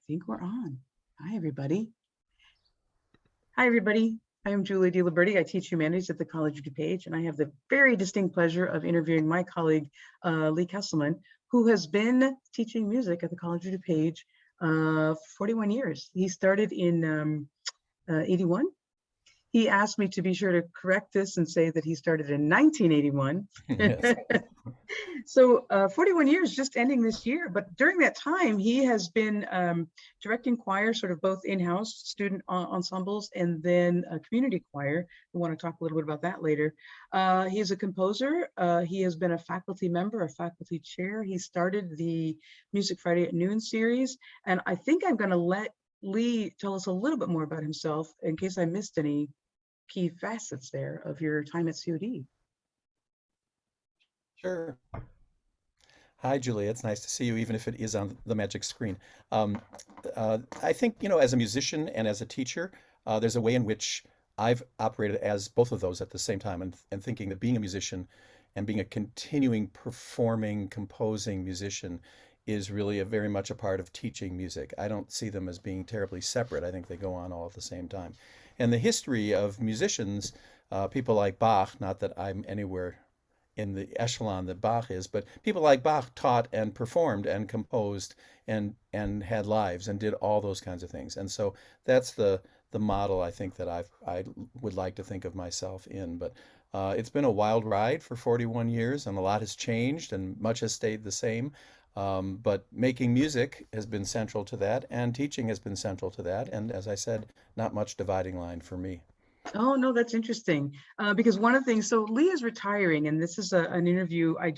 think we're on. Hi, everybody. Hi, everybody. I am Julie DiLiberti. I teach humanities at the College of DuPage, and I have the very distinct pleasure of interviewing my colleague, Lee Kesselman, who has been teaching music at the College of DuPage for 41 years. He started in 81. He asked me to be sure to correct this and say that he started in 1981. Yes. So 41 years just ending this year. But during that time, he has been directing choir, sort of both in-house student ensembles and then a community choir. We want to talk a little bit about that later. He is a composer. He has been a faculty member, a faculty chair. He started the Music Friday at Noon series. And I think I'm going to let Lee tell us a little bit more about himself in case I missed any key facets there of your time at COD. Sure. Hi, Julia. It's nice to see you, even if it is on the magic screen. Um, I think, as a musician and as a teacher, there's a way in which I've operated as both of those at the same time, and thinking that being a musician and being a continuing performing, composing musician is really a very much a part of teaching music. I don't see them as being terribly separate. I think they go on all at the same time. And the history of musicians, people like Bach, not that I'm anywhere in the echelon that Bach is, but people like Bach taught and performed and composed and had lives and did all those kinds of things. And so that's the model I think that I would like to think of myself in. But it's been a wild ride for 41 years, and a lot has changed, and much has stayed the same. But making music has been central to that, and teaching has been central to that. And as I said, not much dividing line for me. Oh, no, that's interesting. Because one of the things, so Lee is retiring, and this is an interview. I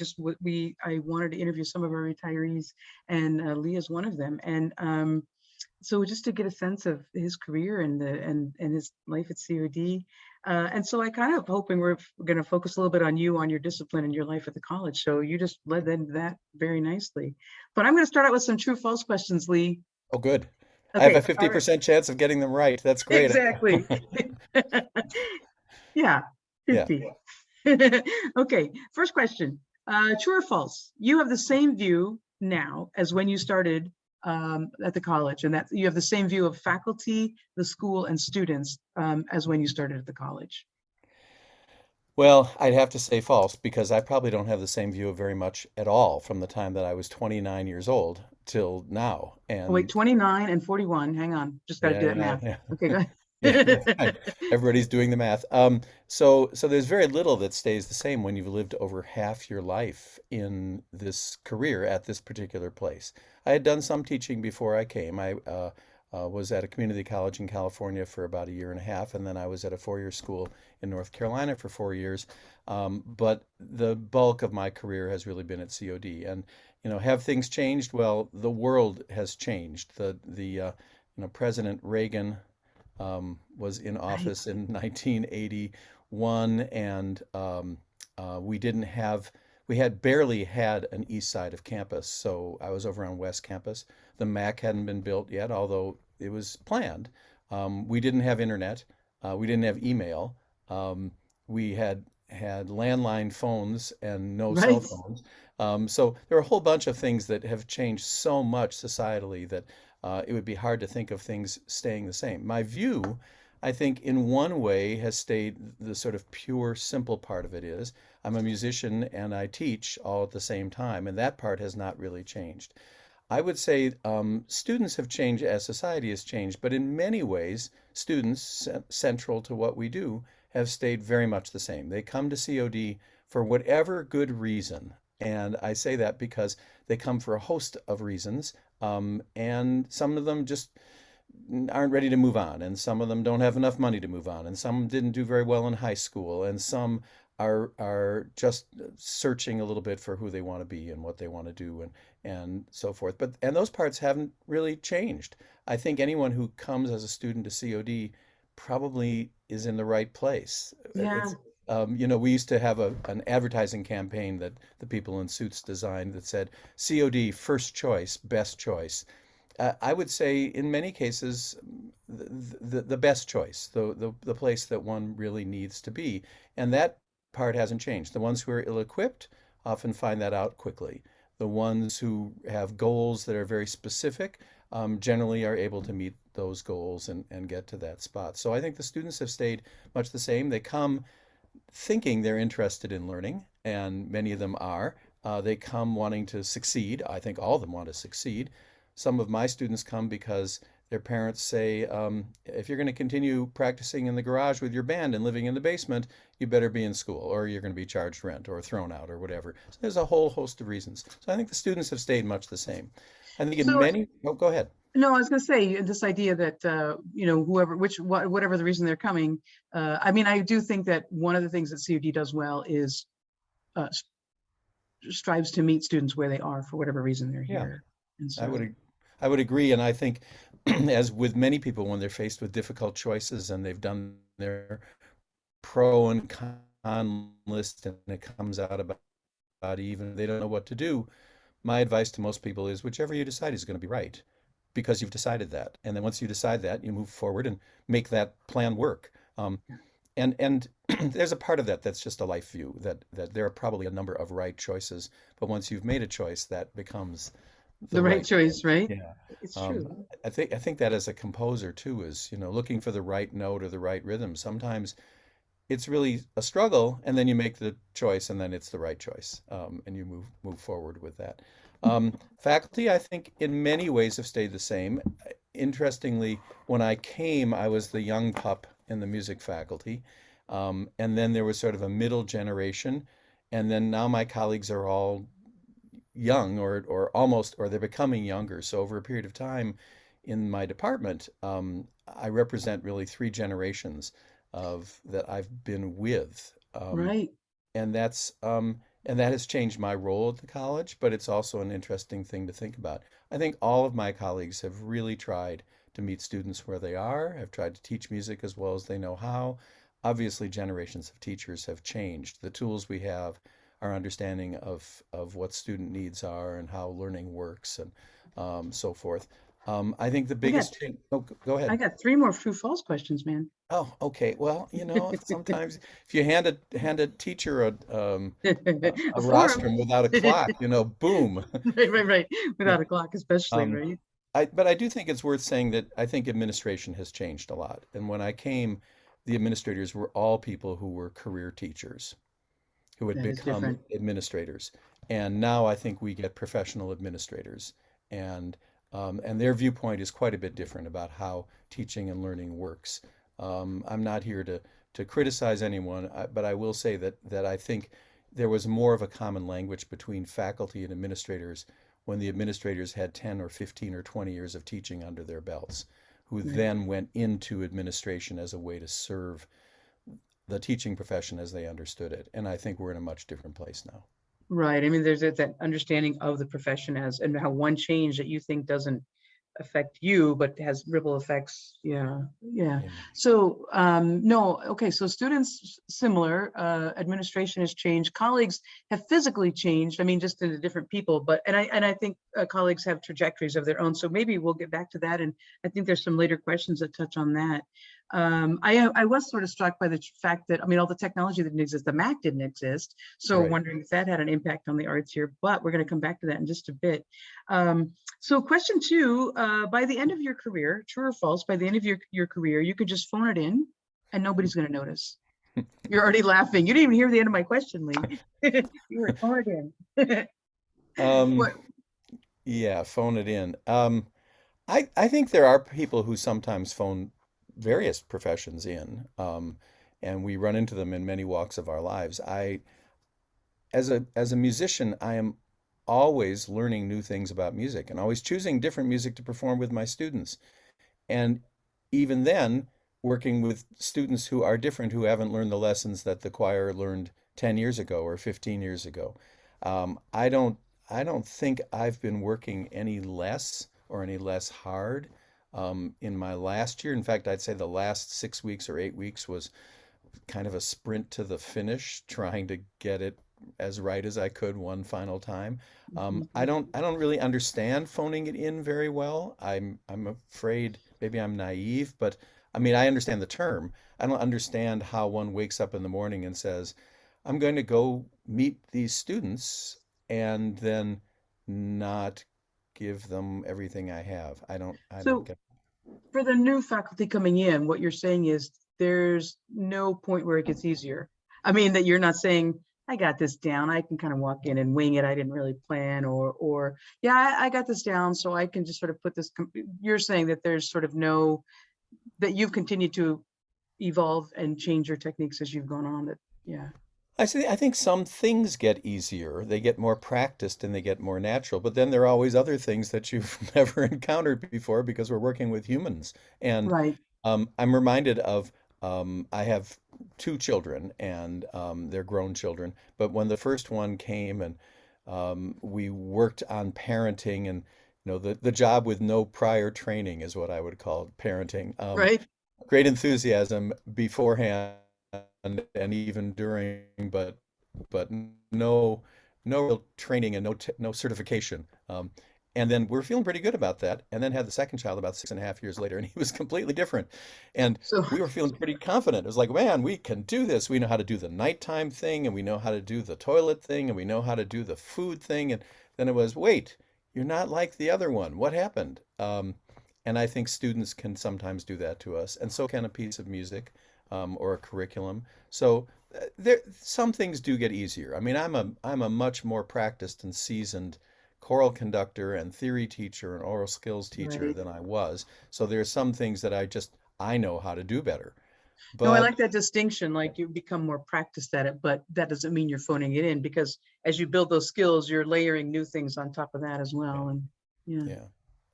wanted to interview some of our retirees, and Lee is one of them. And so just to get a sense of his career and his life at COD. And so I kind of hoping we're going to focus a little bit on you, on your discipline and your life at the college. So you just led into that very nicely. But I'm going to start out with some true false questions, Lee. Oh, good. I have a Okay, all right, 50% chance of getting them right. That's great. exactly. Yeah, Yeah. 50. Okay, first question. True or false? You have the same view now as when you started at the college, and that you have the same view of faculty, the school, and students as when you started at the college. Well, I'd have to say false because I probably don't have the same view of very much at all from the time that I was 29 years old till now. Oh, wait, And 29 and 41. Hang on, just got to yeah, do that yeah, math. yeah. Okay, go Yeah, that's ahead. right. Everybody's doing the math. So there's very little that stays the same when you've lived over half your life in this career at this particular place. I had done some teaching before I came. I was at a community college in California for about a year and a half, and then I was at a four-year school in North Carolina for 4 years. But the bulk of my career has really been at COD. And have things changed? Well, the world has changed. President Reagan was in Right. office in 1981, and we had barely had an east side of campus. So I was over on West Campus. The MAC hadn't been built yet, although it was planned. We didn't have internet. We didn't have email. We had landline phones and no cell Right. phones. So there are a whole bunch of things that have changed so much societally that it would be hard to think of things staying the same. My view, I think, in one way has stayed the sort of pure, simple part of it is I'm a musician and I teach all at the same time, and that part has not really changed. I would say students have changed as society has changed, but in many ways, students, central to what we do, have stayed very much the same. They come to COD for whatever good reason. And I say that because they come for a host of reasons, and some of them just aren't ready to move on, and some of them don't have enough money to move on, and some didn't do very well in high school, and some are just searching a little bit for who they want to be and what they want to do and so forth. And those parts haven't really changed. I think anyone who comes as a student to COD probably is in the right place. Yeah. We used to have an advertising campaign that the people in suits designed that said COD first choice, best choice. I would say in many cases the best choice, the place that one really needs to be. And that part hasn't changed. The ones who are ill-equipped often find that out quickly. The ones who have goals that are very specific generally are able to meet those goals and get to that spot. So I think the students have stayed much the same. They come thinking they're interested in learning, and many of them are. They come wanting to succeed. I think all of them want to succeed. Some of my students come because their parents say, if you're going to continue practicing in the garage with your band and living in the basement, you better be in school, or you're going to be charged rent or thrown out or whatever. So there's a whole host of reasons. So I think the students have stayed much the same. I think in So many, oh, go ahead. no, I was going to say this idea that whoever, whatever the reason they're coming. I mean, I do think that one of the things that COD does well is uh, strives to meet students where they are for whatever reason they're Yeah, here. And I so, would I would agree, and I think as with many people when they're faced with difficult choices and they've done their pro and con list and it comes out about even they don't know what to do, my advice to most people is whichever you decide is going to be right because you've decided that. And then once you decide that, you move forward and make that plan work. And there's a part of that that's just a life view that there are probably a number of right choices, but once you've made a choice, that becomes the the right right choice, right? yeah. It's Um, true. I think that as a composer too is, looking for the right note or the right rhythm. Sometimes it's really a struggle, and then you make the choice, and then it's the right choice, and you move forward with that. Faculty, I think, in many ways have stayed the same. Interestingly, when I came, I was the young pup in the music faculty, and then there was sort of a middle generation, and then now my colleagues are all young or almost or they're becoming younger. So over a period of time in my department, I represent really three generations of that I've been with. Right. And that has changed my role at the college, but it's also an interesting thing to think about. I think all of my colleagues have really tried to meet students where they are, have tried to teach music as well as they know how. Obviously, generations of teachers have changed. The tools we have, our understanding of what student needs are and how learning works and so forth. I think the I got biggest change. Oh, go I ahead. got three more true false questions, man. Oh, okay. Well, sometimes if you hand a teacher a Before 'em. rostrum without a clock, boom. Right, right, right. Yeah. Without a clock, especially, Um, right? but I do think it's worth saying that I think administration has changed a lot. And when I came, the administrators were all people who were career teachers, who had That is become different. administrators. And now I think we get professional administrators, and and their viewpoint is quite a bit different about how teaching and learning works. I'm not here to criticize anyone, but I will say that I think there was more of a common language between faculty and administrators when the administrators had 10 or 15 or 20 years of teaching under their belts, who Right. then went into administration as a way to serve the teaching profession as they understood it. And I think we're in a much different place now. Right. I mean, there's that understanding of the profession as and how one change that you think doesn't affect you, but has ripple effects. Yeah. Yeah. Yeah. So, no, okay. So students similar, administration has changed. Colleagues have physically changed. I mean, just into different people, but, and I think colleagues have trajectories of their own. So maybe we'll get back to that. And I think there's some later questions that touch on that. I was sort of struck by the fact that, I mean, all the technology that didn't exist, the Mac didn't exist. So Right. wondering if that had an impact on the arts here, but we're going to come back to that in just a bit. So question two, by the end of your career, true or false, by the end of your career, you could just phone it in and nobody's going to notice. You're already laughing. You didn't even hear the end of my question, Lee. You were phone it in. Um, What? yeah, phone it in. I think there are people who sometimes phone various professions in, and we run into them in many walks of our lives. As a musician, I am always learning new things about music and always choosing different music to perform with my students. And even then, working with students who are different, who haven't learned the lessons that the choir learned 10 years ago or 15 years ago. I don't think I've been working any less or any less hard in my last year. In fact, I'd say the last 6 weeks or 8 weeks was kind of a sprint to the finish, trying to get it as right as I could one final time. I don't really understand phoning it in very well. I'm afraid maybe I'm naive, but I mean I understand the term. I don't understand how one wakes up in the morning and says, I'm going to go meet these students, and then not give them everything I have. I don't So get. for the new faculty coming in, what you're saying is there's no point where it gets easier. I mean, that you're not saying, I got this down. I can kind of walk in and wing it. I didn't really plan, or yeah, I got this down, so I can just sort of put this. You're saying that there's sort of no, that you've continued to evolve and change your techniques as you've gone on. That, yeah, I think some things get easier. They get more practiced and they get more natural. But then there are always other things that you've never encountered before because we're working with humans. And right, I'm reminded of I have two children and they're grown children. But when the first one came and we worked on parenting and the job with no prior training is what I would call parenting. right. Great enthusiasm beforehand and even during, but no real training and no certification. And then we're feeling pretty good about that. And then had the second child about 6.5 years later, and he was completely different. And So, we were feeling pretty confident. It was like, man, we can do this. We know how to do the nighttime thing, and we know how to do the toilet thing, and we know how to do the food thing. And then it was, wait, you're not like the other one. What happened? And I think students can sometimes do that to us, and so can a piece of music or a curriculum. So there, some things do get easier. I mean, I'm a much more practiced and seasoned choral conductor and theory teacher and oral skills teacher right. than I was. So there's some things that I know how to do better. No, I But like that distinction. Like you become more practiced at it, but that doesn't mean you're phoning it in because as you build those skills, you're layering new things on top of that as yeah, well. And yeah, yeah.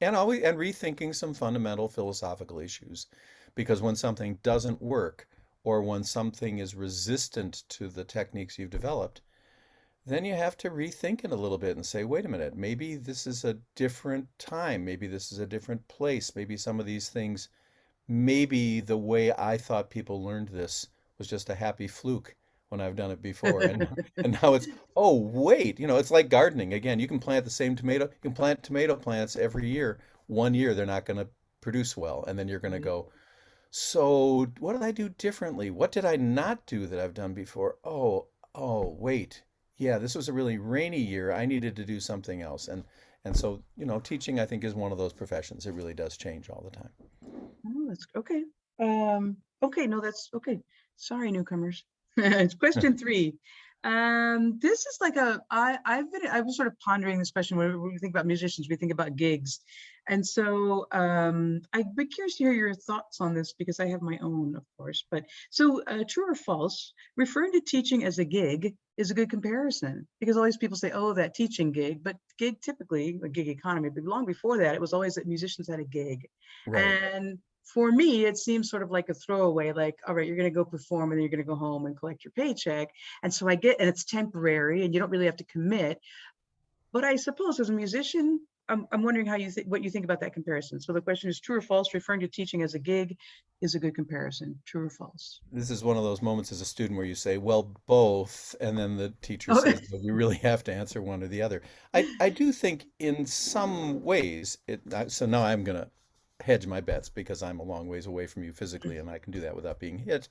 And always and rethinking some fundamental philosophical issues. Because when something doesn't work or when something is resistant to the techniques you've developed, then you have to rethink it a little bit and say, wait a minute, maybe this is a different time. Maybe this is a different place. Maybe some of these things, maybe the way I thought people learned this was just a happy fluke when I've done it before. And now it's, oh, wait, it's like gardening. Again, you can plant the same tomato, you can plant tomato plants every year. One year they're not going to produce well. And then you're going to right. go, so what did I do differently? What did I not do that I've done before? Oh, wait. Yeah, this was a really rainy year. I needed to do something else. And so, teaching I think is one of those professions. It really does change all the time. Oh, that's okay. Okay, no, that's okay. Sorry, newcomers. It's question three. This is like I was sort of pondering this question when we think about musicians, we think about gigs. And so I'd be curious to hear your thoughts on this because I have my own, of course. But so true or false, referring to teaching as a gig is a good comparison because all these people say, oh, that teaching gig, but gig typically, a gig economy, but long before that, it was always that musicians had a gig. Right. And for me, it seems sort of like a throwaway, like, all right, you're going to go perform and then you're going to go home and collect your paycheck. And so and it's temporary and you don't really have to commit. But I suppose as a musician, I'm wondering how you think, what you think about that comparison. So the question is true or false, referring to teaching as a gig is a good comparison, true or false? This is one of those moments as a student where you say, well, both, and then the teacher Oh, says, well, you really have to answer one or the other. I do think in some ways so now I'm going to hedge my bets because I'm a long ways away from you physically and I can do that without being hit.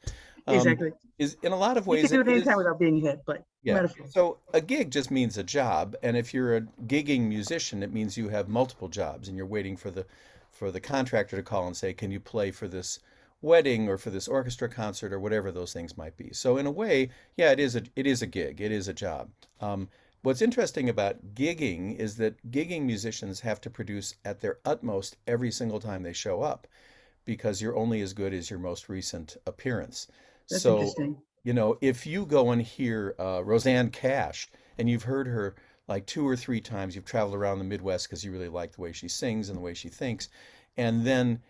Um, exactly. is in a lot of You can ways do it it anytime is. without being hit, but Yeah. metaphor. So a gig just means a job, and if you're a gigging musician, it means you have multiple jobs, and you're waiting for the contractor to call and say, "Can you play for this wedding or for this orchestra concert or whatever those things might be?" So in a way, yeah, it is a gig, it is a job. What's interesting about gigging is that gigging musicians have to produce at their utmost every single time they show up because you're only as good as your most recent appearance. That's So, interesting. if you go and hear Roseanne Cash and you've heard her like two or three times, you've traveled around the Midwest because you really like the way she sings and the way she thinks, and then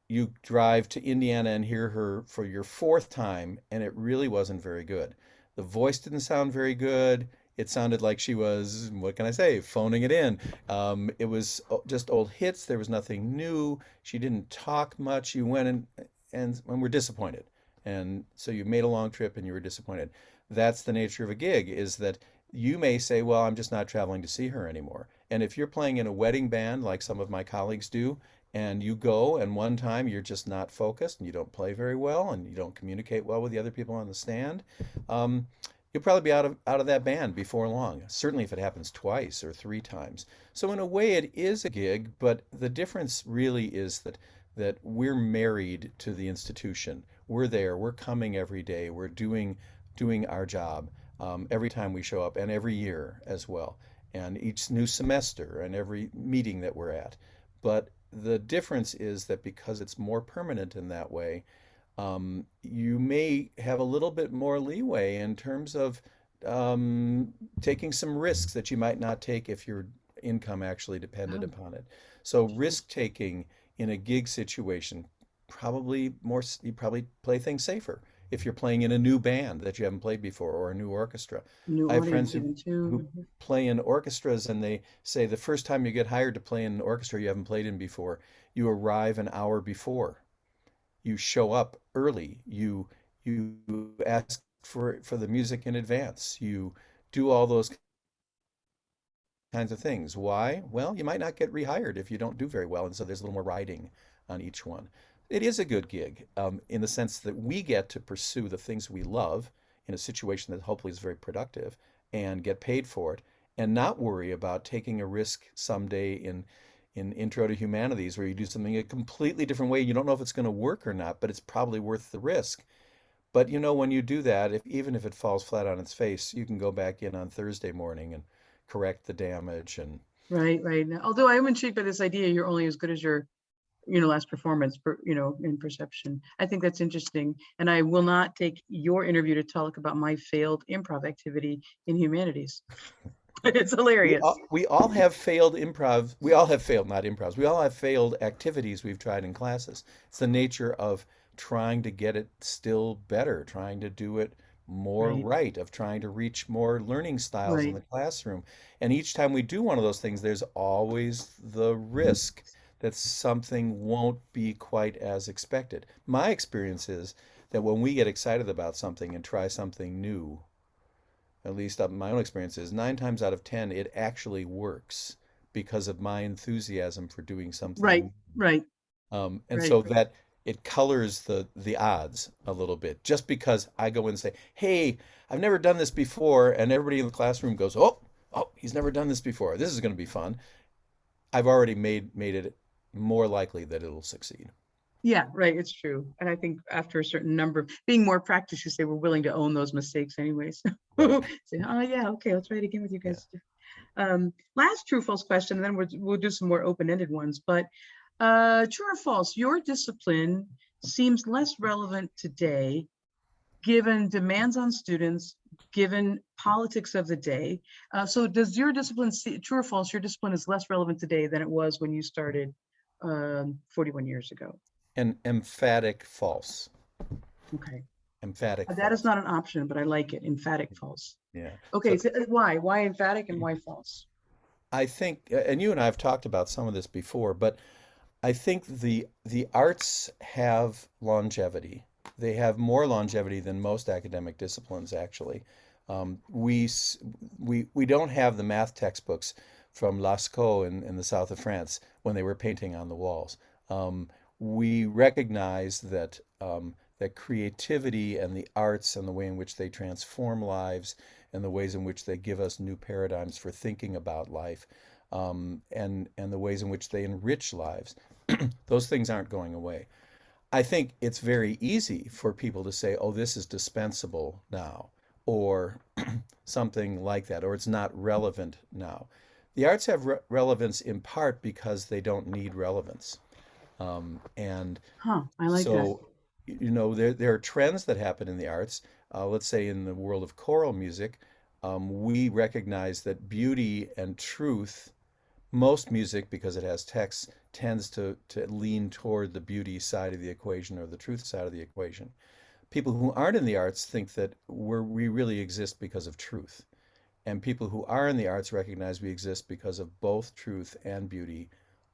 you drive to Indiana and hear her for your fourth time, and it really wasn't very good. The voice didn't sound very good. It sounded like she was, what can I say, phoning it in. It was just old hits. There was nothing new. She didn't talk much. You went and were disappointed. And so you made a long trip and you were disappointed. That's the nature of a gig, is that you may say, well, I'm just not traveling to see her anymore. And if you're playing in a wedding band, like some of my colleagues do, and you go and one time you're just not focused and you don't play very well and you don't communicate well with the other people on the stand, um, you'll probably be out of that band before long. Certainly if it happens twice or three times. So in a way it is a gig, but the difference really is that we're married to the institution. We're there, we're coming every day, we're doing our job every time we show up and every year as well, and each new semester and every meeting that we're at. But the difference is that because it's more permanent in that way, you may have a little bit more leeway in terms of taking some risks that you might not take if your income actually depended Oh, upon it. So risk taking in a gig situation, probably more, you probably play things safer if you're playing in a new band that you haven't played before or a new orchestra. new I have audience friends even who too. play in orchestras and they say the first time you get hired to play in an orchestra you haven't played in before, you arrive an hour before, you show up early, you ask for the music in advance, you do all those kinds of things. Why? Well, you might not get rehired if you don't do very well, and so there's a little more riding on each one. It is a good gig in the sense that we get to pursue the things we love in a situation that hopefully is very productive and get paid for it, and not worry about taking a risk someday in Intro to Humanities where you do something a completely different way. You don't know if it's going to work or not, but it's probably worth the risk. But when you do that, even if it falls flat on its face, you can go back in on Thursday morning and correct the damage. And Right, right. Now, although I am intrigued by this idea, you're only as good as your, last performance, in perception. I think that's interesting. And I will not take your interview to talk about my failed improv activity in humanities. It's we hilarious. all, we all have failed improv. We all have failed, not improvs. We all have failed activities we've tried in classes. It's the nature of trying to get it still better, trying to do it more Right, right, of trying to reach more learning styles in right. the classroom. And each time we do one of those things, there's always the risk that something won't be quite as expected. My experience is that when we get excited about something and try something new, at least my own experience is 9 times out of 10, it actually works because of my enthusiasm for doing Right, something. right, And right. so that it colors the odds a little bit. Just because I go in and say, "Hey, I've never done this before," and everybody in the classroom goes, "Oh, he's never done this before. This is going to be fun." I've already made it more likely that it'll succeed. Yeah, right. It's true. And I think after a certain number, being more practiced, you say we're willing to own those mistakes anyways. Right. Say, oh yeah, okay, I'll try it again with you Yeah. guys. Last true false question, and then we'll do some more open-ended ones. But true or false, your discipline seems less relevant today, given demands on students, given politics of the day. So does your discipline, true or false, your discipline is less relevant today than it was when you started 41 years ago? And emphatic false. Okay. Emphatic That is false. not an option, but I like it. Emphatic false. Yeah. Okay, So so why? Why emphatic and why false? I think, and you and I have talked about some of this before, but I think the arts have longevity. They have more longevity than most academic disciplines, actually. We don't have the math textbooks from Lascaux in the south of France when they were painting on the walls. We recognize that creativity and the arts and the way in which they transform lives and the ways in which they give us new paradigms for thinking about life, and the ways in which they enrich lives, those things aren't going away. I think it's very easy for people to say, oh, this is dispensable now, or something like that, or it's not relevant now. The arts have relevance in part because they don't need relevance. And Huh, I like that. so, there are trends that happen in the arts. Let's say in the world of choral music, we recognize that beauty and truth, most music, because it has text, tends to lean toward the beauty side of the equation or the truth side of the equation. People who aren't in the arts think that we really exist because of truth. And people who are in the arts recognize we exist because of both truth and beauty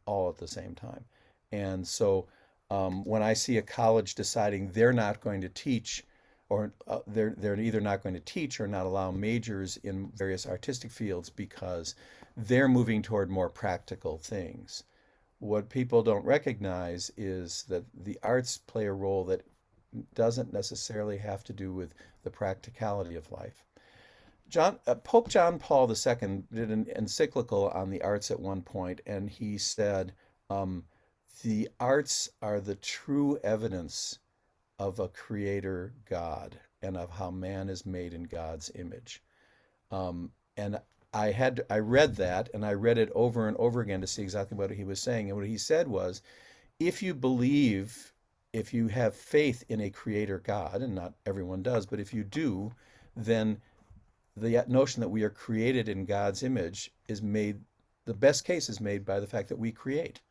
all at the same time. And so when I see a college deciding they're not going to teach, or they're either not going to teach or not allow majors in various artistic fields because they're moving toward more practical things. What people don't recognize is that the arts play a role that doesn't necessarily have to do with the practicality of life. Pope John Paul II did an encyclical on the arts at one point, and he said, um, the arts are the true evidence of a creator God and of how man is made in God's image. And I read that and I read it over and over again to see exactly what he was saying. And what he said was, if you believe, if you have faith in a creator God, and not everyone does, but if you do, then the notion that we are created in God's image is made, the best case is made by the fact that we create,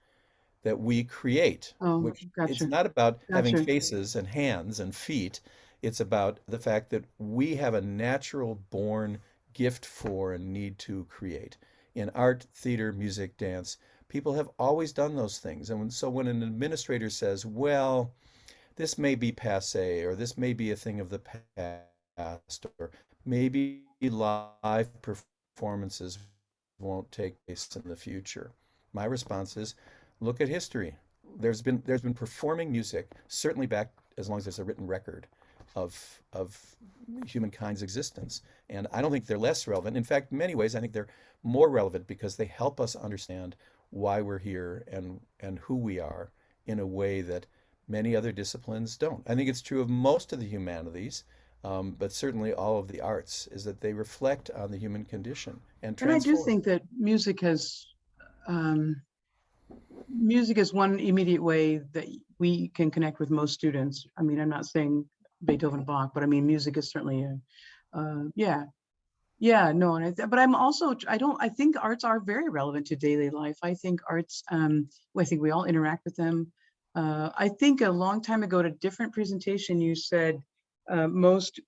Oh, which it's gotcha. not about having Gotcha. faces and hands and feet. It's about the fact that we have a natural born gift for and need to create. In art, theater, music, dance, people have always done those things. And so when an administrator says, well, this may be passe, or this may be a thing of the past, or maybe live performances won't take place in the future. My response is, look at history. There's been performing music certainly back as long as there's a written record of humankind's existence, and I don't think they're less relevant. In fact, in many ways, I think they're more relevant because they help us understand why we're here and who we are in a way that many other disciplines don't. I think it's true of most of the humanities, but certainly all of the arts, is that they reflect on the human condition and And I do transform. think that um, music is one immediate way that we can connect with most students. I mean, I'm not saying Beethoven and Bach, but I mean, music is certainly yeah, yeah, no, but I'm also, I think arts are very relevant to daily life. I think arts, well, I think we all interact with them. I think a long time ago at a different presentation, you said most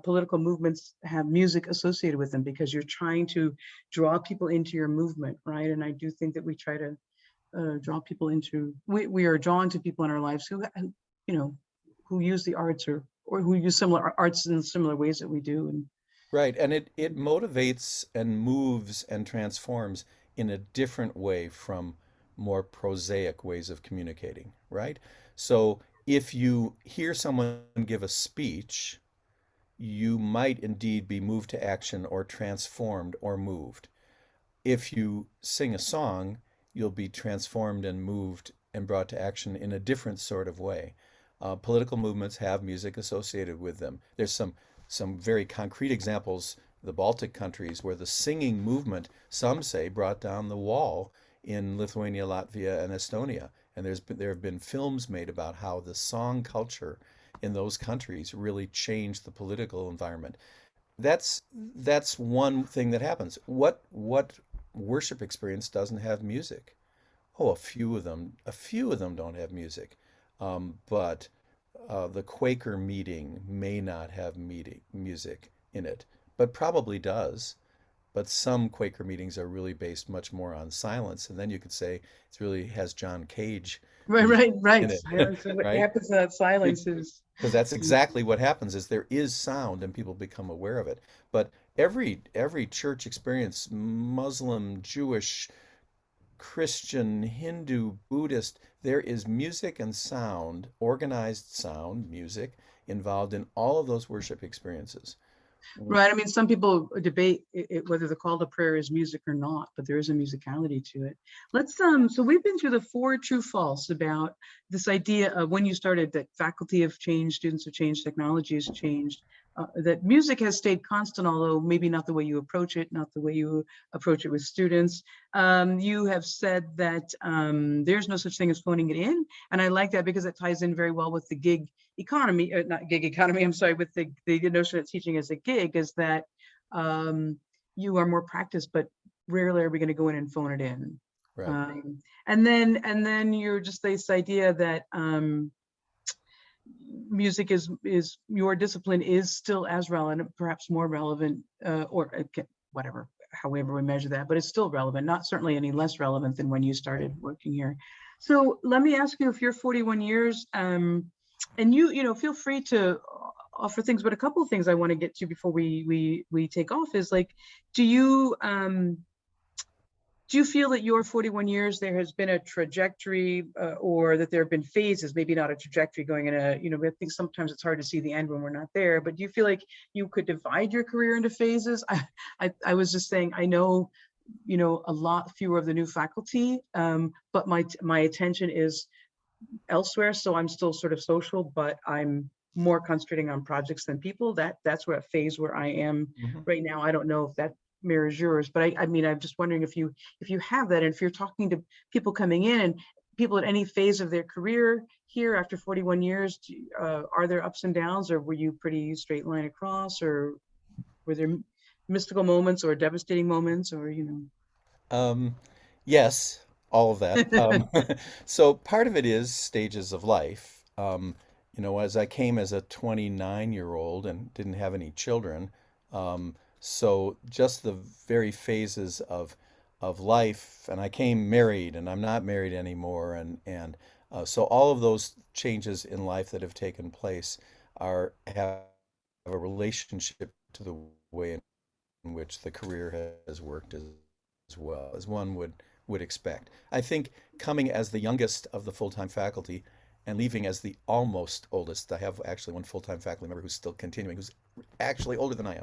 political movements have music associated with them because you're trying to draw people into your movement, right? And I do think that we try to draw people into, we are drawn to people in our lives you know, who use the arts or who use similar arts in similar ways that we do. And Right, and it motivates and moves and transforms in a different way from more prosaic ways of communicating, right? So if you hear someone give a speech, you might indeed be moved to action or transformed or moved. If you sing a song, you'll be transformed and moved and brought to action in a different sort of way. Political movements have music associated with them. There's some very concrete examples, the Baltic countries, where the singing movement, some say, brought down the wall in Lithuania, Latvia, and Estonia. And there have been films made about how the song culture in those countries really changed the political environment. That's one thing that happens. What worship experience doesn't have music? Oh, a few of them don't have music. But the Quaker meeting may not have music in it, but probably does. But some Quaker meetings are really based much more on silence, and then you could say it really has John Cage right, music right, right. in it, Silence. And what right? happens in that silence is, Because that's exactly what happens is there is sound and people become aware of it. But every church experience, Muslim, Jewish, Christian, Hindu, Buddhist, there is music and sound, organized sound, music involved in all of those worship experiences. right. I mean, some people debate whether the call to prayer is music or not, but there is a musicality to it. So we've been through the four true false about this idea of when you started that faculty have changed, students have changed, technology has changed, that music has stayed constant, although maybe not the way you approach it, not the way you approach it with students. You have said that there's no such thing as phoning it in. And I like that because it ties in very well with the gig economy, not gig economy, I'm sorry, with the notion that teaching as a gig is that you are more practiced, but rarely are we going to go in and phone it in. Right. Um, and then you're just this idea that music is your discipline is still as relevant, perhaps more relevant, or whatever, however we measure that, but it's still relevant, not certainly any less relevant than when you Right. started working here. So let me ask you, if you're 41 years, and you feel free to offer things, but a couple of things I want to get to before we take off is like, do you Do you feel that your 41 years there has been a trajectory, or that there have been phases, maybe not a trajectory going in a, I think sometimes it's hard to see the end when we're not there, but do you feel like you could divide your career into phases? I was just saying, I know, a lot fewer of the new faculty, but my attention is elsewhere. So I'm still sort of social, but I'm more concentrating on projects than people. That's where a phase where I am Mhm. right now. I don't know if that mirrors yours, but I mean, I'm just wondering if you have that, and if you're talking to people coming in and people at any phase of their career here after 41 years, are there ups and downs, or were you pretty straight line across, or were there mystical moments or devastating moments, or Um, yes, all of that. So part of it is stages of life. As I came as a 29-year-old and didn't have any children, so just the very phases of life, and I came married, and I'm not married anymore, and so all of those changes in life that have taken place are have a relationship to the way in which the career has worked as well as one would expect. I think coming as the youngest of the full-time faculty and leaving as the almost oldest. I have actually one full-time faculty member who's still continuing, who's actually older than I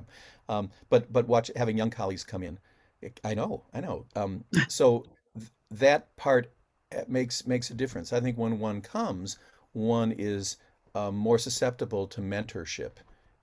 am. But watch having young colleagues come in. I know. So that part makes a difference. I think when one comes, one is more susceptible to mentorship,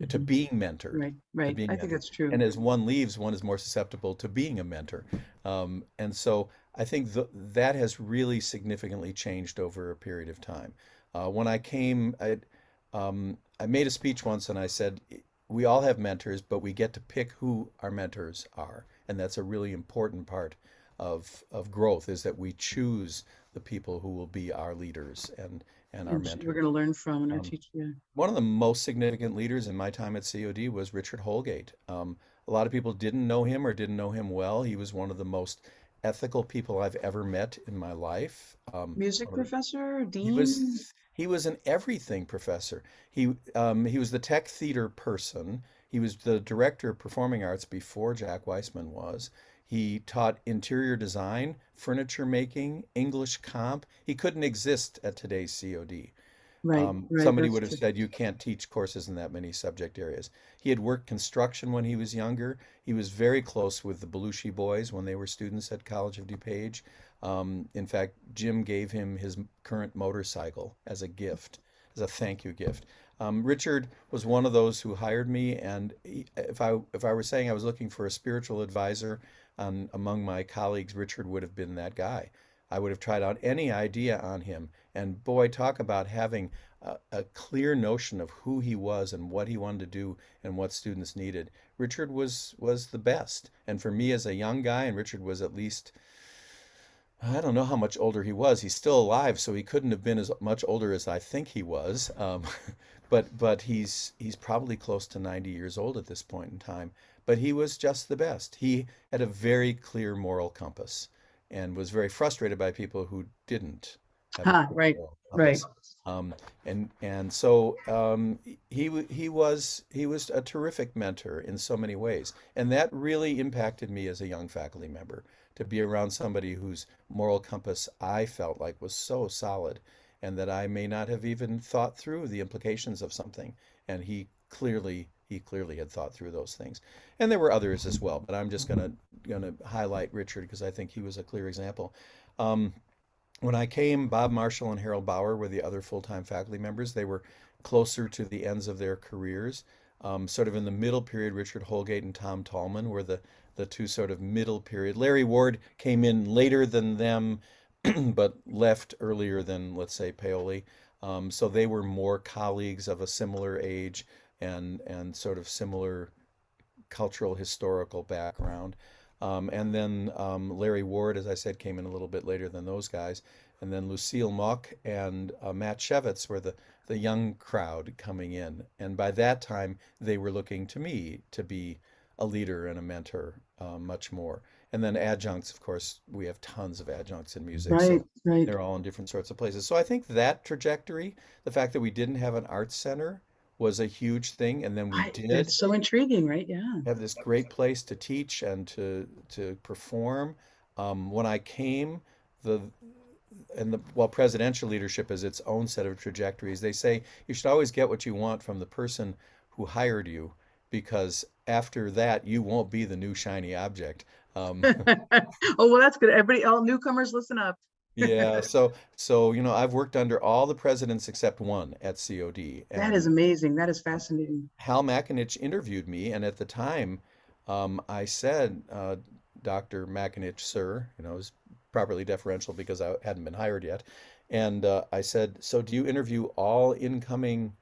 to Mhm. being mentored, Right, to right. being I think mentored. that's true. And as one leaves, one is more susceptible to being a mentor. And so I think that has really significantly changed over a period of time. When I came, I made a speech once and I said, we all have mentors, but we get to pick who our mentors are. And that's a really important part of growth is that we choose the people who will be our leaders and our And we're going mentors. to learn from and our Um, teacher. One of the most significant leaders in my time at COD was Richard Holgate. A lot of people didn't know him or didn't know him well. He was one of the most ethical people I've ever met in my life. Music One of the, professor, he dean. was he was an everything professor. He was the tech theater person. He was the director of performing arts before Jack Weissman was. He taught interior design, furniture making, English comp. He couldn't exist at today's COD. Right, right. Somebody That's would have true. said you can't teach courses in that many subject areas. He had worked construction when he was younger. He was very close with the Belushi boys when they were students at College of DuPage. In fact, Jim gave him his current motorcycle as a gift, as a thank you gift. Richard was one of those who hired me, and if I were saying I was looking for a spiritual advisor among my colleagues, Richard would have been that guy. I would have tried out any idea on him. And boy, talk about having a clear notion of who he was and what he wanted to do and what students needed. Richard was the best. And for me as a young guy, and Richard was at least, I don't know how much older he was. He's still alive, so he couldn't have been as much older as I think he was. But he's probably close to 90 years old at this point in time. But he was just the best. He had a very clear moral compass and was very frustrated by people who didn't have a Ha, clear right, moral right. compass. And so he was a terrific mentor in so many ways, and that really impacted me as a young faculty member to be around somebody whose moral compass I felt like was so solid and that I may not have even thought through the implications of something. And he clearly had thought through those things. And there were others as well, but I'm just gonna highlight Richard because I think he was a clear example. Um, when I came, Bob Marshall and Harold Bauer were the other full-time faculty members. They were closer to the ends of their careers. Sort of in the middle period, Richard Holgate and Tom Tallman were the two sort of middle period. Larry Ward came in later than them, but left earlier than, let's say, Paoli. So they were more colleagues of a similar age and sort of similar cultural historical background. And then Larry Ward, as I said, came in a little bit later than those guys. And then Lucille Mock and Matt Shevitz were the young crowd coming in. And by that time, they were looking to me to be a leader and a mentor much more. And then adjuncts, of course, we have tons of adjuncts in music, Right, so right. they're all in different sorts of places. So I think that trajectory, the fact that we didn't have an arts center, was a huge thing. And then we did That's so intriguing, right? Yeah. have this great place to teach and to perform. When I came, the while presidential leadership is its own set of trajectories, they say you should always get what you want from the person who hired you, because after that you won't be the new shiny object. Um, Oh, well, that's good. Everybody, all newcomers, listen up. yeah, so I've worked under all the presidents except one at COD, That is and amazing. That is fascinating. Hal McAninch interviewed me, and at the time, I said, Dr. McAninch, sir, it was properly deferential because I hadn't been hired yet. And I said, so do you interview all incoming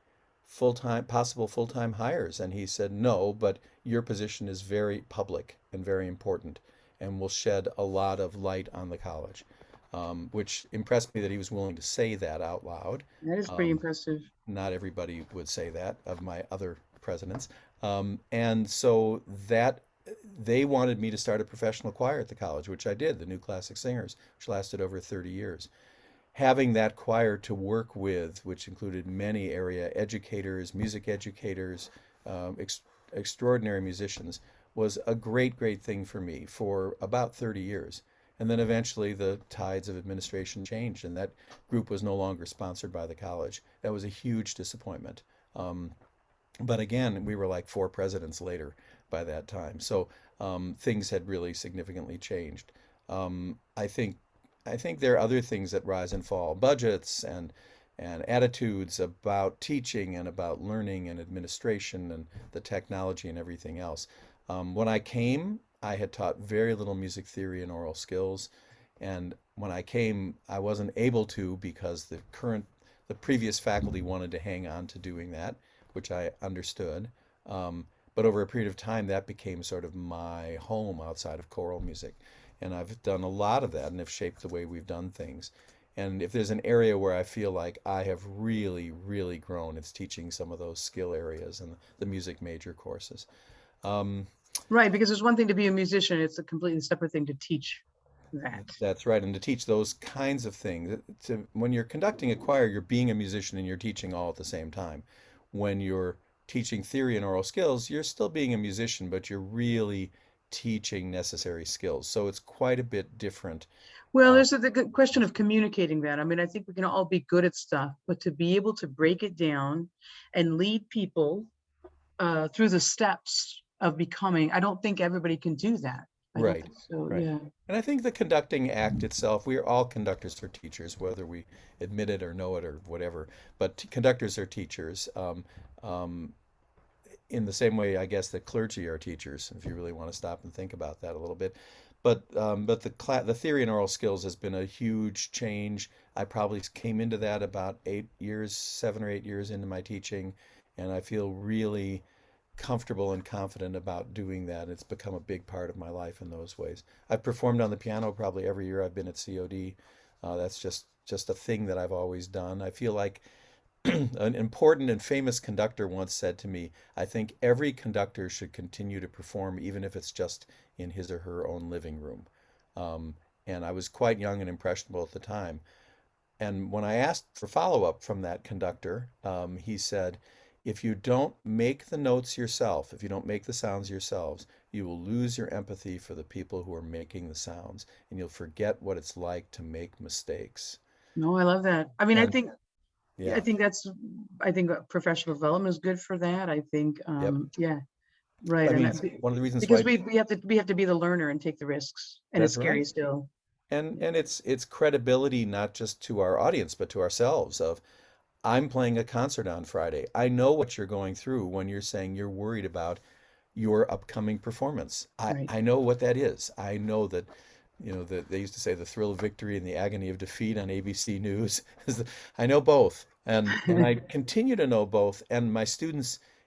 possible full-time hires? And he said, no, but your position is very public and very important and will shed a lot of light on the college, which impressed me that he was willing to say that out loud. That is pretty Um, impressive. Not everybody would say that of my other presidents. And so that they wanted me to start a professional choir at the college, which I did, the New Classic Singers, which lasted over 30 years. Having that choir to work with, which included many area educators, music educators, extraordinary musicians, was a great, great thing for me for about 30 years. And then eventually the tides of administration changed, and that group was no longer sponsored by the college. That was a huge disappointment. Um, but again, we were like four presidents later by that time. So things had really significantly changed. I think there are other things that rise and fall, budgets and attitudes about teaching and about learning and administration and the technology and everything else. When I came, I had taught very little music theory and oral skills. And when I came, I wasn't able to because the previous faculty wanted to hang on to doing that, which I understood. But over a period of time, that became sort of my home outside of choral music. And I've done a lot of that and have shaped the way we've done things. And if there's an area where I feel like I have really, really grown, it's teaching some of those skill areas and the music major courses. Um, Right, because there's one thing to be a musician, it's a completely separate thing to teach that. that's right. And to teach those kinds of things, when you're conducting a choir, you're being a musician and you're teaching all at the same time. When you're teaching theory and oral skills, you're still being a musician, but you're really teaching necessary skills. So it's quite a bit different. Well, Uh, there's the good question of communicating that. I mean, I think we can all be good at stuff, but to be able to break it down and lead people through the steps of becoming, I don't think everybody can do that. I don't right, think so. right. Yeah. And I think the conducting act itself, we are all conductors or teachers, whether we admit it or know it or whatever. But conductors are teachers. Um, in the same way, I guess, that clergy are teachers, if you really want to stop and think about that a little bit. But the theory and oral skills has been a huge change. I probably came into that about 8 years, 7 or 8 years into my teaching, and I feel really comfortable and confident about doing that. It's become a big part of my life in those ways. I've performed on the piano probably every year I've been at COD. That's just a thing that I've always done. I feel like an important and famous conductor once said to me, I think every conductor should continue to perform, even if it's just in his or her own living room. Um, and I was quite young and impressionable at the time. And when I asked for follow-up from that conductor, he said, if you don't make the notes yourself, if you don't make the sounds yourselves, you will lose your empathy for the people who are making the sounds, and you'll forget what it's like to make mistakes. No, I love that. I mean, And I yeah, think that's, I think professional development is good for that. I think, yep. yeah, right. I And mean, that, one of the reasons because why we have to be the learner and take the risks, and it's that's scary right. still. And it's credibility not just to our audience, but to ourselves of I'm playing a concert on Friday. I know what you're going through when you're saying you're worried about your upcoming performance. Right. I know what that is. I know that, that they used to say the thrill of victory and the agony of defeat on ABC News. I know both. And I continue to know both. And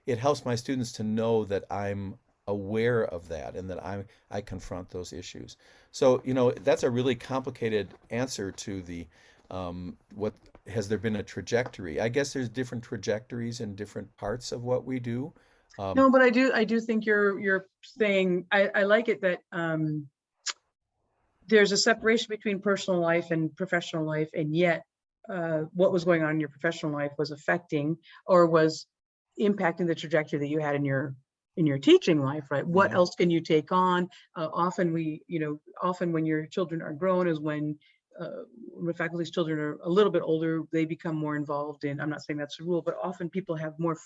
it helps my students to know that I'm aware of that and that I confront those issues. So, that's a really complicated answer to what has there been a trajectory? I guess there's different trajectories in different parts of what we do. Um, No, but I do think you're saying, I like it that there's a separation between personal life and professional life, and yet what was going on in your professional life was affecting or was impacting the trajectory that you had in in your teaching life, right? What Yeah. else can you take on? Often often when your children are grown is when the faculty's children are a little bit older, they become more involved in, I'm not saying that's the rule, but often people have more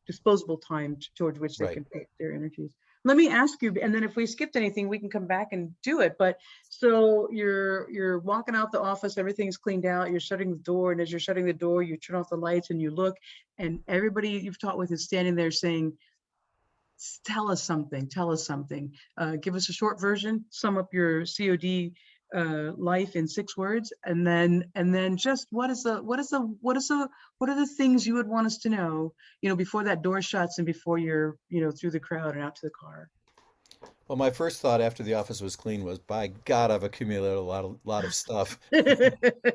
disposable time towards which they Right. can put their energies. Let me ask you, and then if we skipped anything, we can come back and do it. But so you're walking out the office, everything's cleaned out, you're shutting the door, and as you're shutting the door, you turn off the lights and you look, and everybody you've taught with is standing there saying, tell us something, tell us something. Give us a short version, sum up your COD life in 6 words, and then just what are the things you would want us to know, before that door shuts and before you're, through the crowd and out to the car. Well, my first thought after the office was clean was, by God, I've accumulated a lot of stuff.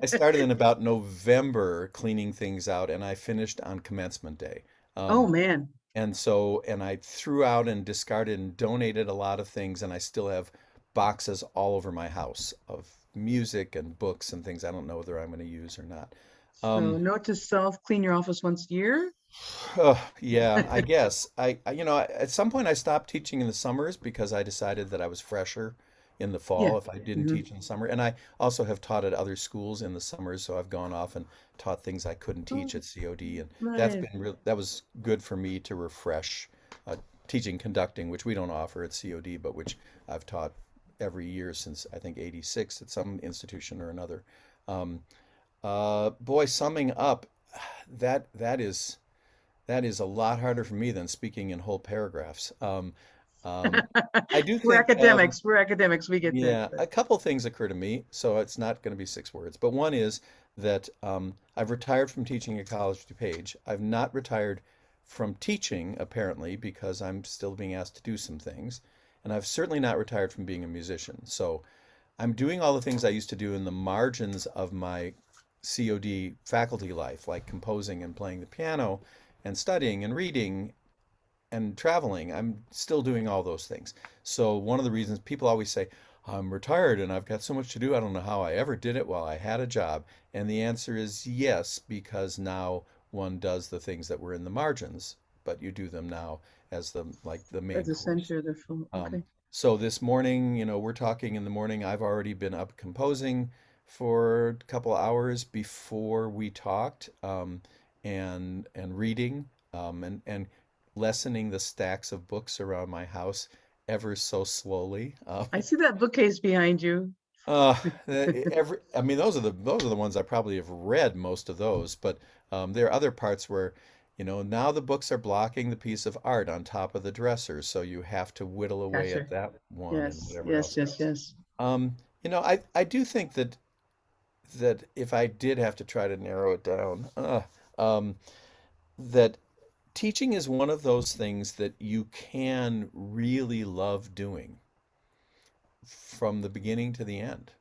I started in about November cleaning things out, and I finished on commencement day. Oh Um, man. and I threw out and discarded and donated a lot of things, and I still have boxes all over my house of music and books and things I don't know whether I'm going to use or not. So Um, note to self, clean your office once a year. yeah, I guess. At some point I stopped teaching in the summers because I decided that I was fresher in the Yeah. fall if I didn't Hmm. teach in the summer. And I also have taught at other schools in the summers, so I've gone off and taught things I couldn't Oh, teach at COD, and right. that was good for me to refresh teaching conducting, which we don't offer at COD, but which I've taught every year since I think '86 at some institution or another. Um, boy, summing up, that that is that is a lot harder for me than speaking in whole paragraphs. Um, I do We're think, academics. We're academics. We get that. yeah, a couple things occur to me, so it's not going to be 6 words. But one is that I've retired from teaching at College of DuPage. I've not retired from teaching, apparently, because I'm still being asked to do some things. And I've certainly not retired from being a musician. So I'm doing all the things I used to do in the margins of my COD faculty life, like composing and playing the piano and studying and reading and traveling. I'm still doing all those things. So one of the reasons people always say, I'm retired and I've got so much to do, I don't know how I ever did it while I had a job. And the answer is yes, because now one does the things that were in the margins, but you do them now as the At main the course. center of the film. Um, Okay. so this morning, we're talking in the morning. I've already been up composing for a couple hours before we talked, and reading, and lessening the stacks of books around my house ever so slowly. I see that bookcase behind you. Uh, I mean, those are the ones I probably have read most of those, but there are other parts where, now the books are blocking the piece of art on top of the dresser, so you have to whittle away Gotcha. at that one and Yes, whatever yes, else. yes, yes. I do think that if I did have to try to narrow it down, um, that teaching is one of those things that you can really love doing from the beginning to the end.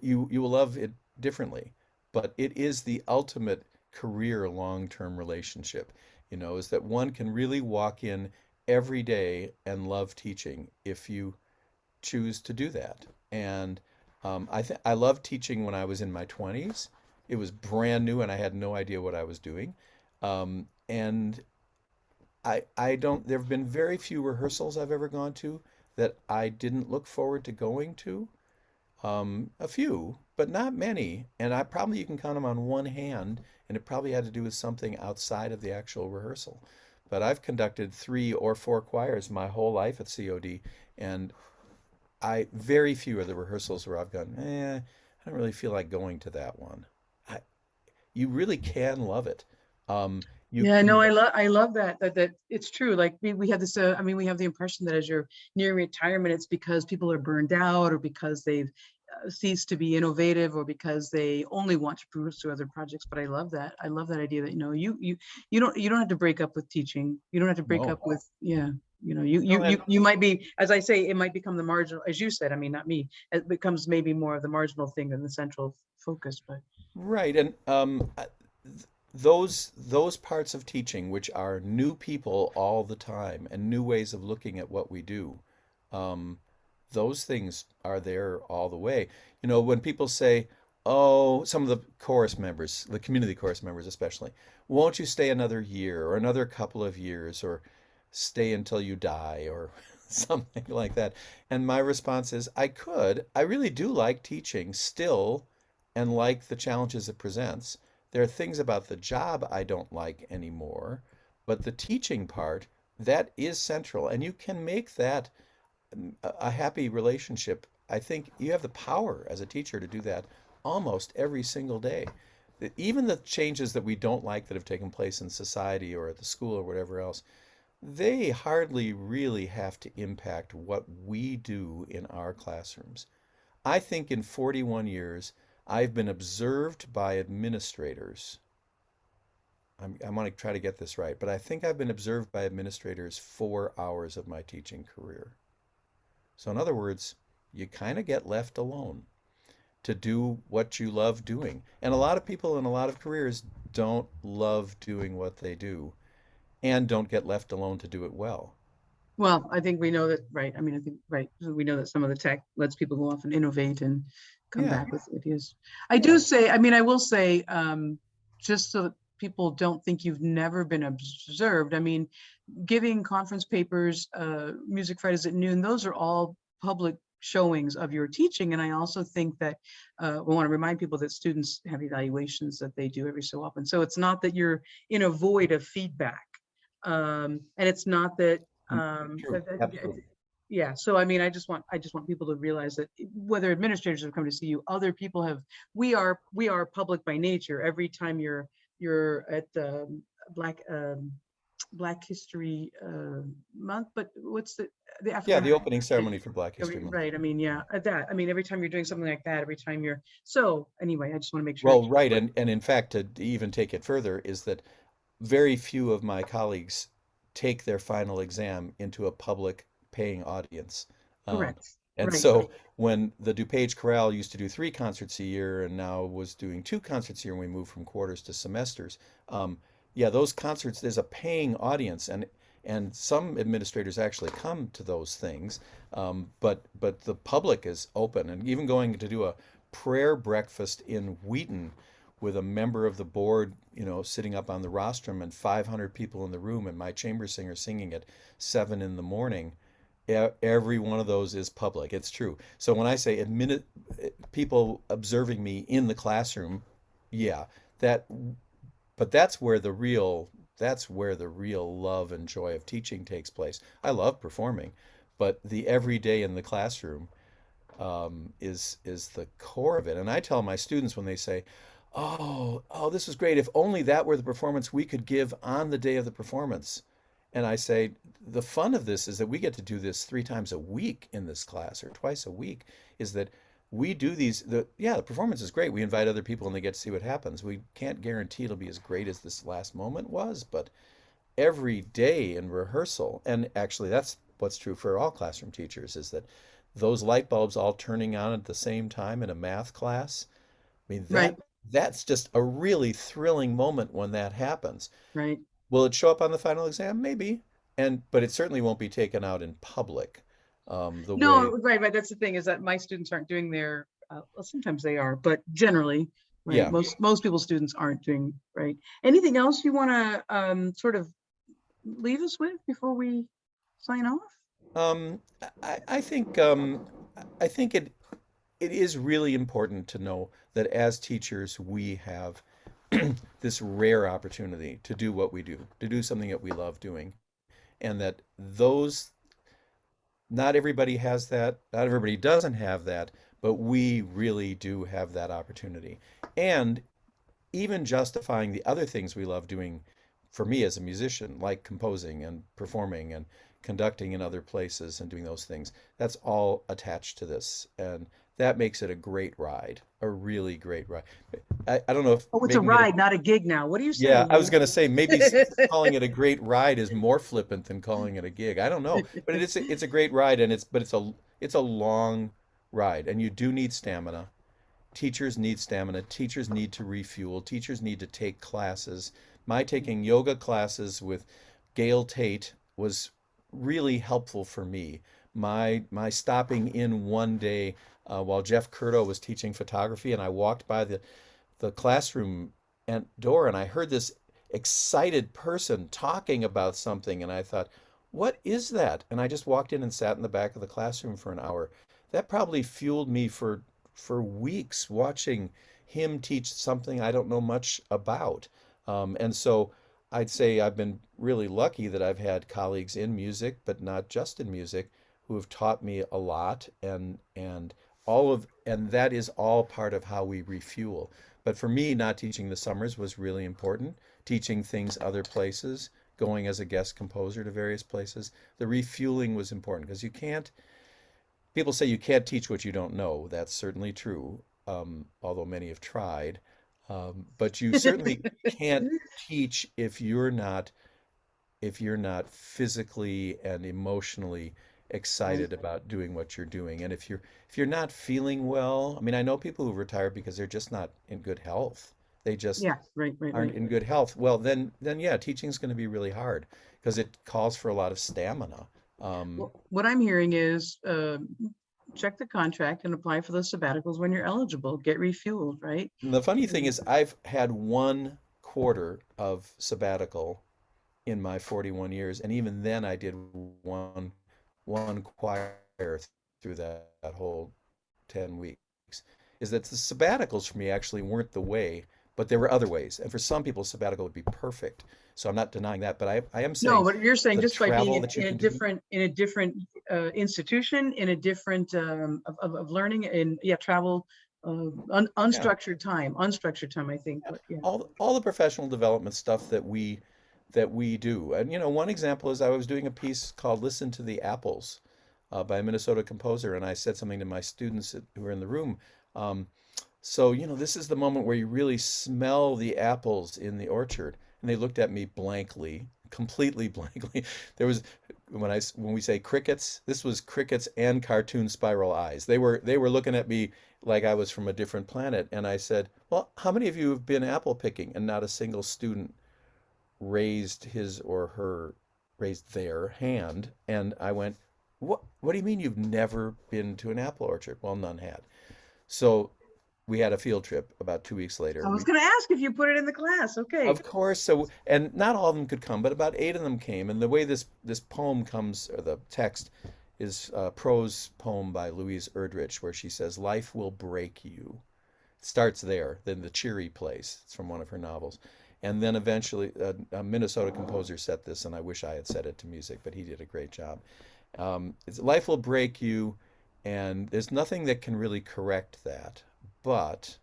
You will love it differently, but it is the ultimate career long-term relationship, is that one can really walk in every day and love teaching if you choose to do that. And I loved teaching when I was in my 20s. It was brand new and I had no idea what I was doing. And I don't, there have been very few rehearsals I've ever gone to that I didn't look forward to going to. A few, but not many. And I probably you can count them on one hand, and it probably had to do with something outside of the actual rehearsal. But I've conducted 3 or 4 choirs my whole life at COD, and I very few of the rehearsals where I've gone, I don't really feel like going to that one. I, you really can love it. You Yeah, can, no, I love that it's true. Like we have this I mean, we have the impression that as you're near retirement, it's because people are burned out or because they've ceased to be innovative or because they only want to pursue other projects. But I love that. I love that idea that, you don't have to break up with teaching. You don't have to break up no, with, yeah. You no, you you and you might be, as I say, it might become the marginal, as you said, I mean, not me. It becomes maybe more of the marginal thing than the central focus, but right, and those parts of teaching which are new people all the time and new ways of looking at what we do, um, those things are there all the way. When people say, "Oh," some of the chorus members, the community chorus members especially, "Won't you stay another year or another couple of years?" Or stay until you die or something like that. And my response is, I could. I really do like teaching still and like the challenges it presents. There are things about the job I don't like anymore, but the teaching part, that is central. And you can make that a happy relationship. I think you have the power as a teacher to do that almost every single day. Even the changes that we don't like that have taken place in society or at the school or whatever else, they hardly really have to impact what we do in our classrooms. I think in 41 years, I've been observed by administrators. I want to try to get this right, but I think I've been observed by administrators 4 hours of my teaching career. So, in other words, you kind of get left alone to do what you love doing. And a lot of people in a lot of careers don't love doing what they do and don't get left alone to do it well. Well, I think we know that, right? I mean, I think, right, so we know that some of the tech lets people go off and innovate and come Yeah, back with ideas. I do yeah, say, I mean, I will say, just so that people don't think you've never been observed, I mean, giving conference papers, Music Fridays at noon, those are all public showings of your teaching. And I also think that we want to remind people that students have evaluations that they do every so often. So it's not that you're in a void of feedback. And it's not that, mm, true, yeah, absolutely. yeah. So I mean, I just want people to realize that whether administrators have come to see you, other people have. We are public by nature. Every time you're at the Black Black History Month, but what's the Yeah, African the American opening Heritage? ceremony for Black History Month. Right. I mean, yeah, that. I mean, every time you're doing something like that, every time you're. So anyway, I just want to make sure that Well, people. right, and in fact, to even take it further, is that very few of my colleagues take their final exam into a public paying audience. Um, Correct. and Right. so when the DuPage Chorale used to do 3 concerts a year and now was doing 2 concerts a year, and we moved from quarters to semesters, yeah, those concerts, there's a paying audience, and some administrators actually come to those things, but the public is open, and even going to do a prayer breakfast in Wheaton with a member of the board, sitting up on the rostrum and 500 people in the room and my chamber singer singing at 7 in the morning. Every one of those is public. It's true. So when I say people observing me in the classroom, yeah, that, but that's where the real love and joy of teaching takes place. I love performing, but the everyday in the classroom is the core of it. And I tell my students when they say, "Oh, this was great. If only that were the performance we could give on the day of the performance." And I say, the fun of this is that we get to do this 3 times a week in this class or twice a week. Is that we do the performance is great. We invite other people and they get to see what happens. We can't guarantee it'll be as great as this last moment was, but every day in rehearsal, and actually that's what's true for all classroom teachers, is that those light bulbs all turning on at the same time in a math class. I mean, Right. that's just a really thrilling moment when that happens. Right. Will it show up on the final exam? Maybe. But it certainly won't be taken out in public, the way. No, right, right. That's the thing is that my students aren't doing their, well, sometimes they are, but generally, right, Yeah. most people's students aren't doing, right. Anything else you want to sort of leave us with before we sign off? Um, I think it is really important to know that as teachers, we have this rare opportunity to do what we do, to do something that we love doing, and that those not everybody has that, not everybody doesn't have that, but we really do have that opportunity. And even justifying the other things we love doing for me as a musician, like composing and performing and conducting in other places and doing those things, that's all attached to this. And that makes it a great ride, a really great ride. I don't know if Oh, it's a making it a, ride, not a gig now. What are you yeah, saying, I was man? going to say maybe calling it a great ride is more flippant than calling it a gig. I don't know, but it's a great ride, and it's a long ride, and you do need stamina. Teachers need stamina. Teachers need to refuel. Teachers need to take classes. My taking yoga classes with Gail Tate was really helpful for me. My stopping in one day while Jeff Curto was teaching photography, and I walked by the classroom and door, and I heard this excited person talking about something, and I thought, what is that? And I just walked in and sat in the back of the classroom for an hour. That probably fueled me for weeks watching him teach something I don't know much about. And so I'd say I've been really lucky that I've had colleagues in music, but not just in music, who have taught me a lot, and that is all part of how we refuel. But for me, not teaching the summers was really important. Teaching things other places, going as a guest composer to various places, the refueling was important because you can't, people say you can't teach what you don't know. That's certainly true, although many have tried. But you certainly can't teach if you're not physically and emotionally Right. excited about doing what you're doing. And if you're not feeling well, I mean, I know people who retire because they're just not in good health. They just Yeah, right, right, aren't right. in good health. Well, then yeah, teaching is going to be really hard because it calls for a lot of stamina. Um, Well, what I'm hearing is check the contract and apply for those sabbaticals when you're eligible. Get refueled, right? and the funny thing And is, I've had 1 quarter of sabbatical in my 41 years, and even then I did one choir through that whole 10 weeks. Is that the sabbaticals for me actually weren't the way, but there were other ways. And for some people, sabbatical would be perfect. So I'm not denying that, but I am no, saying but you're saying the just by being travel that you can do. in a different institution, in a different of learning, and yeah, travel, Yeah. unstructured time. I think, Yeah. but yeah, All the professional development stuff that we do. And one example is I was doing a piece called "Listen to the Apples" by a Minnesota composer, and I said something to my students who were in the room. Um, so, this is the moment where you really smell the apples in the orchard. And they looked at me blankly, completely blankly. There was when we say crickets, this was crickets and cartoon spiral eyes. They were looking at me like I was from a different planet. And I said, "Well, how many of you have been apple picking?" And not a single student raised his or her raised their hand. And I went, What do you mean you've never been to an apple orchard?" Well, none had. So we had a field trip about 2 weeks later. I was going to ask if you put it in the class. Okay, Of course, and not all of them could come, but about 8 of them came. And the way this poem comes, or the text, is a prose poem by Louise Erdrich, where she says, "Life will break you." It starts there, then the cheery place. It's from one of her novels. And then eventually, a Minnesota composer set this, and I wish I had set it to music, but he did a great job. Life will break you, and there's nothing that can really correct that. But,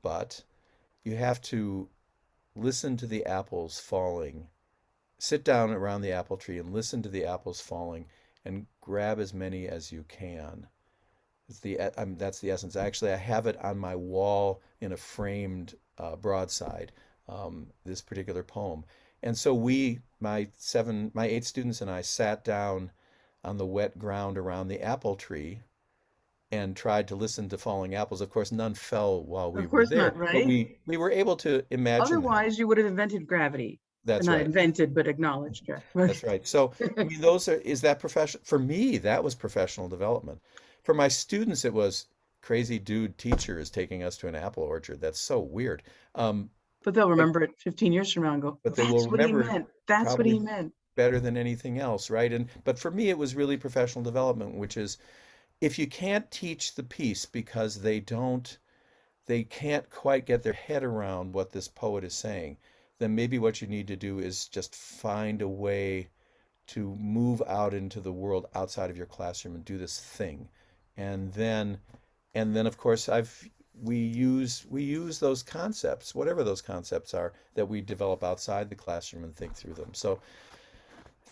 but you have to listen to the apples falling. Sit down around the apple tree and listen to the apples falling and grab as many as you can. That's the essence. Actually, I have it on my wall in a framed broadside, this particular poem. And so my 8 students and I sat down on the wet ground around the apple tree and tried to listen to falling apples. Of course, none fell while we of were course there, not, but right? we were able to imagine that. Otherwise, you would have invented gravity. That's Not right. invented, but acknowledged. Yeah. That's right. So, I mean, those are, is that profession? For me, that was professional development. For my students, it was crazy dude teacher is taking us to an apple orchard. That's so weird. Um, But they'll but remember it 15 years from now and go, but they will that's what he remember it meant. That's what he probably meant. better than anything else, right? But for me, it was really professional development, which is if you can't teach the piece because they can't quite get their head around what this poet is saying, then maybe what you need to do is just find a way to move out into the world outside of your classroom and do this thing. And then of course we use those concepts, whatever those concepts are, that we develop outside the classroom and think through them. So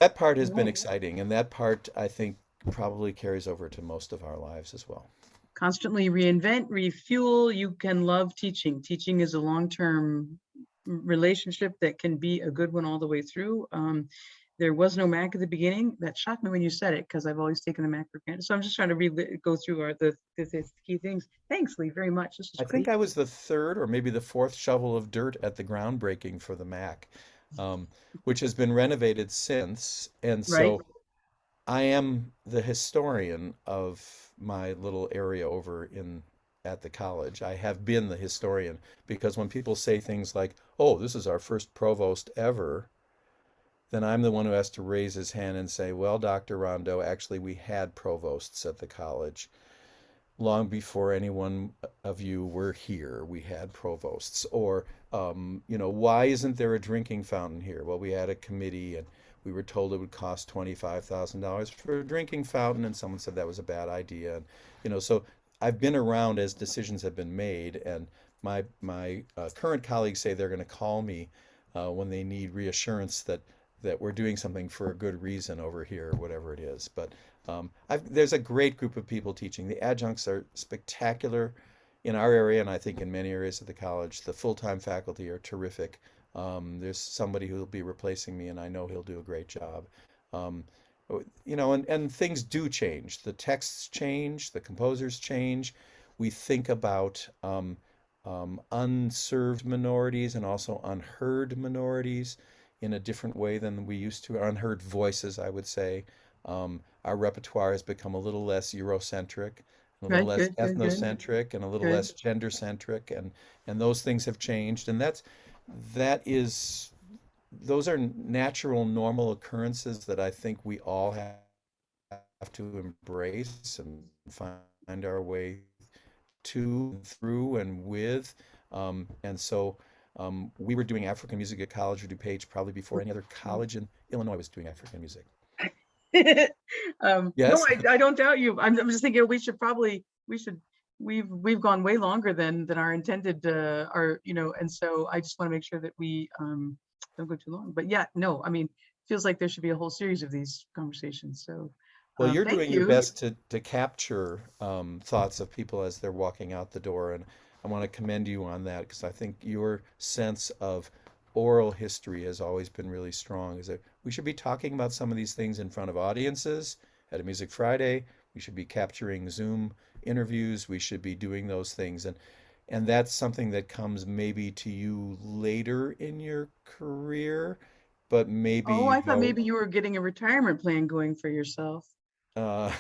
that part has been Right. exciting, and that part I think probably carries over to most of our lives as well. Constantly reinvent, refuel. You can love teaching. Teaching is a long-term relationship that can be a good one all the way through. There was no Mac at the beginning. That shocked me when you said it because I've always taken the Mac for granted. So I'm just trying to go through the key things. Thanks, Lee, very much. This is I think great. I was the third or maybe the fourth shovel of dirt at the groundbreaking for the Mac, um, which has been renovated since. And Right? so I am the historian of my little area over in at the college. I have been the historian because when people say things like, "Oh, this is our first provost ever," then I'm the one who has to raise his hand and say, well, Dr. Rondo, actually, we had provosts at the college. Long before anyone of you were here, we had provosts. Or, why isn't there a drinking fountain here? Well, we had a committee and we were told it would cost $25,000 for a drinking fountain, and someone said that was a bad idea. And, so I've been around as decisions have been made, and my current colleagues say they're going to call me when they need reassurance that we're doing something for a good reason over here, whatever it is. But there's a great group of people teaching. The adjuncts are spectacular in our area, and I think in many areas of the college. The full-time faculty are terrific. There's somebody who will be replacing me, and I know he'll do a great job. Um, and things do change. The texts change, the composers change. We think about unserved minorities and also unheard minorities in a different way than we used to. Unheard voices, I would say. Our repertoire has become a little less Eurocentric, a little Right, less good, good, good, ethnocentric, and a little good. less gender-centric, and those things have changed, and that is those are natural, normal occurrences that I think we all have to embrace and find our way to, through, and with. We were doing African music at College of DuPage probably before any other college in Illinois was doing African music. No, Yes? I don't doubt you. I'm just thinking we should we've gone way longer than our intended and so I just want to make sure that we don't go too long. But yeah, no, I mean, feels like there should be a whole series of these conversations. So Well, you're thank doing your you. best to capture thoughts of people as they're walking out the door, and I want to commend you on that because I think your sense of oral history has always been really strong. Is that we should be talking about some of these things in front of audiences at a Music Friday. We should be capturing Zoom interviews. We should be doing those things, and that's something that comes maybe to you later in your career, but Oh, maybe I thought though. maybe you were getting a retirement plan going for yourself. Uh,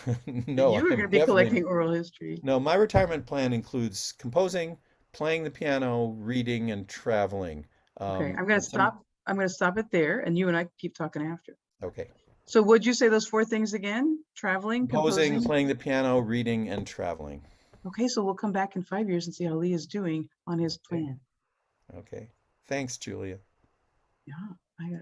That no, you were I'm going to be definitely collecting oral history. no. My retirement plan includes composing, playing the piano, reading, and traveling. Okay, And some I'm going to stop it there, and you and I keep talking after. okay, So would you say those four things again? Traveling, composing, composing. playing the piano, reading, and traveling. Okay, so we'll come back in 5 years and see how Lee is doing on his Okay, plan. okay. Thanks, Julia. Yeah.